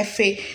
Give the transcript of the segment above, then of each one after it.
FA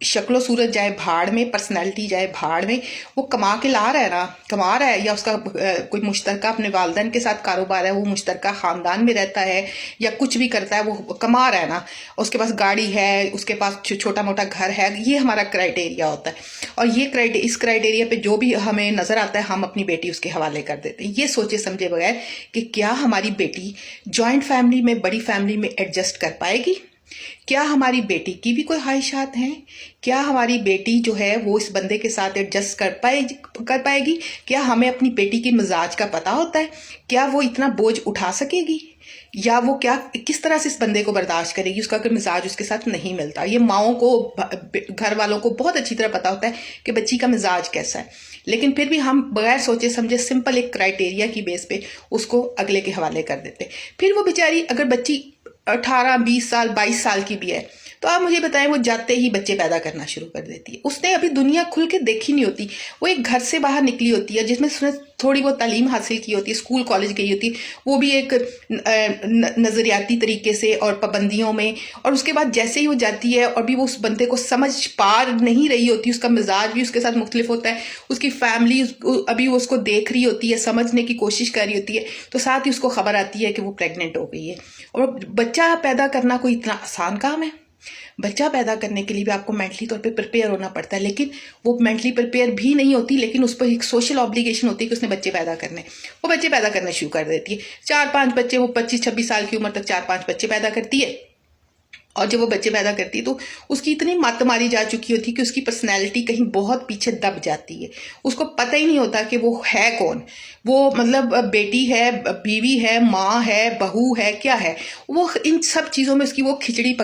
شکل و صورت جائے بھاڑ میں، پرسنالٹی جائے بھاڑ میں، وہ کما کے لا رہا ہے نا، کما رہا ہے، یا اس کا کوئی مشترکہ اپنے والدین کے ساتھ کاروبار ہے، وہ مشترکہ خاندان میں رہتا ہے یا کچھ بھی کرتا ہے، وہ کما رہا ہے نا، اس کے پاس گاڑی ہے، اس کے پاس چھوٹا موٹا گھر ہے، یہ ہمارا کرائٹیریا ہوتا ہے. اور یہ اس کرائٹیریا پہ جو بھی ہمیں نظر آتا ہے ہم اپنی بیٹی اس کے حوالے کر دیتے ہیں، یہ سوچے سمجھے بغیر کہ کیا ہماری بیٹی جوائنٹ فیملی میں، بڑی فیملی میں ایڈجسٹ کر پائے گی، کیا ہماری بیٹی کی بھی کوئی خواہشات ہیں، کیا ہماری بیٹی جو ہے وہ اس بندے کے ساتھ ایڈجسٹ کر پائے گی، کیا ہمیں اپنی بیٹی کی مزاج کا پتہ ہوتا ہے، کیا وہ اتنا بوجھ اٹھا سکے گی، یا وہ کس طرح سے اس بندے کو برداشت کرے گی، اس کا اگر مزاج اس کے ساتھ نہیں ملتا. یہ ماؤں کو، گھر والوں کو بہت اچھی طرح پتا ہوتا ہے کہ بچی کا مزاج کیسا ہے، لیکن پھر بھی ہم بغیر سوچے سمجھے سمپل ایک کرائٹیریا کی بیس پہ اس کو اگلے کے حوالے کر دیتے. پھر وہ بیچاری اگر بچی 18 20 سال 22 سال کی بھی ہے تو آپ مجھے بتائیں وہ جاتے ہی بچے پیدا کرنا شروع کر دیتی ہے. اس نے ابھی دنیا کھل کے دیکھی نہیں ہوتی، وہ ایک گھر سے باہر نکلی ہوتی ہے جس میں اس نے تھوڑی بہت تعلیم حاصل کی ہوتی ہے، اسکول کالج گئی ہوتی ہے، وہ بھی ایک نظریاتی طریقے سے اور پابندیوں میں، اور اس کے بعد جیسے ہی وہ جاتی ہے اور بھی وہ اس بندے کو سمجھ پار نہیں رہی ہوتی، اس کا مزاج بھی اس کے ساتھ مختلف ہوتا ہے، اس کی فیملی ابھی وہ اس کو دیکھ رہی ہوتی ہے، سمجھنے کی کوشش کر رہی ہوتی ہے، تو ساتھ ہی اس کو خبر آتی ہے کہ وہ پریگننٹ ہو گئی ہے. اور بچہ پیدا کرنا کوئی اتنا آسان کام ہے؟ بچہ پیدا کرنے کے لیے بھی آپ کو مینٹلی طور پہ پریپیئر ہونا پڑتا ہے، لیکن وہ مینٹلی پریپیئر بھی نہیں ہوتی، لیکن اس پر ایک سوشل آبلیگیشن ہوتی ہے کہ اس نے بچے پیدا کرنے، وہ بچے پیدا کرنا شروع کر دیتی ہے. 4-5 بچے، وہ 25-26 سال کی عمر تک 4-5 بچے پیدا کرتی ہے. اور جب وہ بچے پیدا کرتی ہے تو اس کی اتنی مت ماری جا چکی ہوتی ہے کہ اس کی پرسنالٹی کہیں بہت پیچھے دب جاتی ہے، اس کو پتہ ہی نہیں ہوتا کہ وہ ہے کون، وہ مطلب بیٹی ہے، بیوی ہے، ماں ہے، بہو ہے، کیا ہے. وہ ان سب چیزوں میں اس کی وہ کھچڑی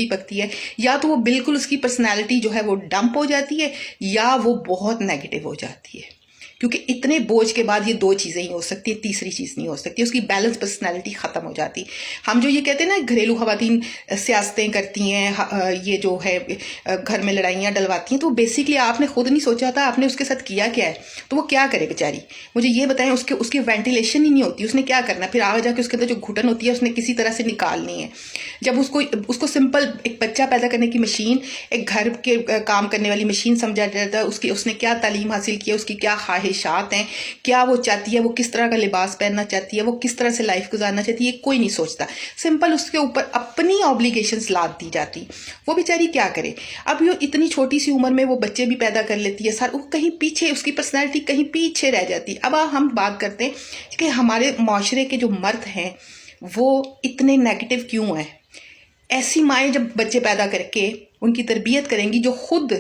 پکتی ہے، یا تو وہ بالکل اس کی پرسنالٹی جو ہے وہ ڈمپ ہو جاتی ہے، یا وہ بہت نیگیٹو ہو جاتی ہے. کیونکہ اتنے بوجھ کے بعد یہ 2 چیزیں ہی ہو سکتی ہیں، تیسری چیز نہیں ہو سکتی، اس کی بیلنس پرسنالٹی ختم ہو جاتی. ہم جو یہ کہتے ہیں نا گھریلو خواتین سیاستیں کرتی ہیں، یہ جو ہے گھر میں لڑائیاں ڈلواتی ہیں، تو بیسیکلی آپ نے خود نہیں سوچا تھا، آپ نے اس کے ساتھ کیا ہے، تو وہ کیا کرے بیچاری، مجھے یہ بتائیں. اس کی وینٹیلیشن ہی نہیں ہوتی، اس نے کیا کرنا، پھر آگے جا کے اس کے اندر جو گھٹن ہوتی ہے اس نے کسی طرح سے نکالنی ہے. جب اس کو سمپل ایک بچہ پیدا کرنے کی مشین، ایک گھر کے کام کرنے والی مشین سمجھا جاتا ہے، اس نے کیا تعلیم حاصل کی ہے، اس کی کیا خواہشات ہیں، کیا وہ چاہتی ہے، وہ کس طرح کا لباس پہننا چاہتی ہے، وہ کس طرح سے لائف گزارنا چاہتی ہے، کوئی نہیں سوچتا. سمپل اس کے اوپر اپنی آبلیگیشنز لاد دی جاتی. وہ بیچاری کیا کرے. اب یہ اتنی چھوٹی سی عمر میں وہ بچے بھی پیدا کر لیتی ہے، وہ کہیں پیچھے، اس کی پرسنالٹی کہیں پیچھے رہ جاتی. اب ہم بات کرتے ہیں کہ ہمارے معاشرے کے جو مرد ہیں وہ اتنے نیگیٹو کیوں ہیں. ایسی مائیں جب بچے پیدا کر کے ان کی تربیت کریں گی جو خود،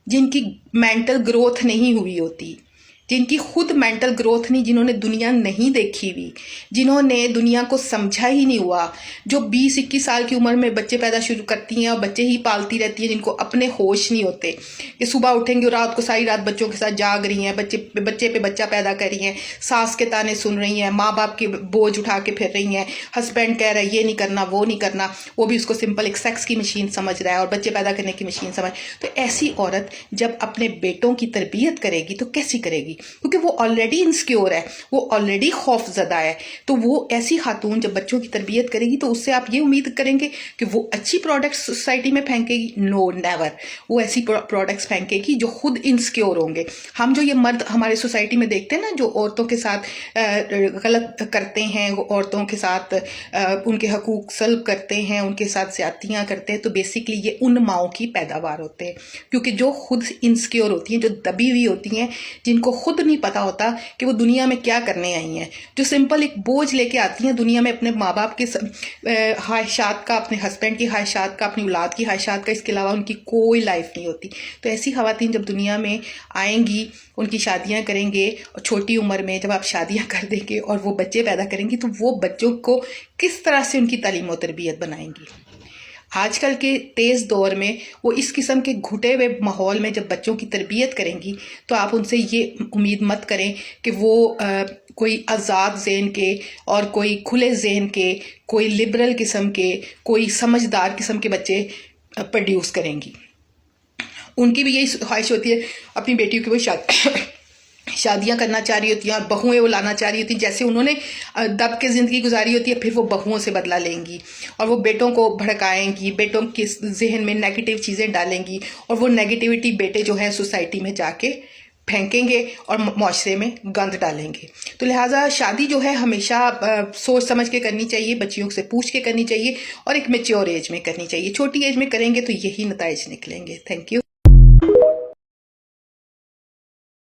جن کی مینٹل گروتھ نہیں ہوئی ہوتی، جن کی خود مینٹل گروتھ نہیں، جنہوں نے دنیا نہیں دیکھی ہوئی، جنہوں نے دنیا کو سمجھا ہی نہیں ہوا، جو 20-21 سال کی عمر میں بچے پیدا شروع کرتی ہیں اور بچے ہی پالتی رہتی ہیں، جن کو اپنے ہوش نہیں ہوتے کہ صبح اٹھیں گے اور رات کو ساری رات بچوں کے ساتھ جاگ رہی ہیں، بچے پہ بچہ پیدا کر رہی ہیں، ساس کے تانے سن رہی ہیں، ماں باپ کے بوجھ اٹھا کے پھر رہی ہیں، ہسبینڈ کہہ رہا ہے یہ نہیں کرنا وہ نہیں کرنا، وہ بھی اس کو سمپل ایک سیکس کی مشین سمجھ رہا ہے اور بچے پیدا کرنے کی مشین سمجھ. تو ایسی عورت جب اپنے بیٹوں کی تربیت کرے گی تو کیسی کرے گی، کیونکہ وہ آلریڈی انسیکیور ہے، وہ آلریڈی خوف زدہ ہے. تو وہ ایسی خاتون جب بچوں کی تربیت کرے گی تو اس سے آپ یہ امید کریں گے کہ وہ اچھی پروڈکٹس سوسائٹی میں پھینکے گی؟ نو نیور. وہ ایسی پروڈکٹس پھینکے گی جو خود انسیکیور ہوں گے. ہم جو یہ مرد ہمارے سوسائٹی میں دیکھتے ہیں نا جو عورتوں کے ساتھ غلط کرتے ہیں، عورتوں کے ساتھ ان کے حقوق سلب کرتے ہیں، ان کے ساتھ زیادتیاں کرتے ہیں، تو بیسیکلی یہ ان ماؤں کی پیداوار ہوتے ہیں، کیونکہ جو خود انسیکیور ہوتی ہیں، جو دبی ہوئی ہوتی ہیں، جن کو خود نہیں پتا ہوتا کہ وہ دنیا میں کیا کرنے آئی ہیں، جو سمپل ایک بوجھ لے کے آتی ہیں دنیا میں اپنے ماں باپ کے خواہشات کا، اپنے ہسبینڈ کی خواہشات کا، اپنی اولاد کی خواہشات کا، اس کے علاوہ ان کی کوئی لائف نہیں ہوتی. تو ایسی خواتین جب دنیا میں آئیں گی، ان کی شادیاں کریں گے، اور چھوٹی عمر میں جب آپ شادیاں کر دیں گے اور وہ بچے پیدا کریں گی تو وہ بچوں کو کس طرح سے ان کی تعلیم و تربیت بنائیں گی. آج کل کے تیز دور میں وہ اس قسم کے گھٹے ہوئے ماحول میں جب بچوں کی تربیت کریں گی تو آپ ان سے یہ امید مت کریں کہ وہ کوئی آزاد ذہن کے اور کوئی کھلے ذہن کے، کوئی لبرل قسم کے، کوئی سمجھدار قسم کے بچے پروڈیوس کریں گی. ان کی بھی یہی خواہش ہوتی ہے اپنی بیٹیوں کی وہ شادیاں کرنا چاہ رہی ہوتی ہیں اور بہویں وہ لانا چاہ رہی ہوتی ہیں، جیسے انہوں نے دب کے زندگی گزاری ہوتی ہے، پھر وہ بہوؤں سے بدلہ لیں گی اور وہ بیٹوں کو بھڑکائیں گی، بیٹوں کے ذہن میں نیگیٹو چیزیں ڈالیں گی، اور وہ نیگیٹیوٹی بیٹے جو ہیں سوسائٹی میں جا کے پھینکیں گے اور معاشرے میں گند ڈالیں گے۔ تو لہٰذا شادی جو ہے ہمیشہ سوچ سمجھ کے کرنی چاہیے، بچیوں سے پوچھ کے کرنی چاہیے، اور ایک میچور ایج میں کرنی چاہیے۔ چھوٹی ایج میں کریں گے تو یہی نتائج نکلیں گے۔ Thank you.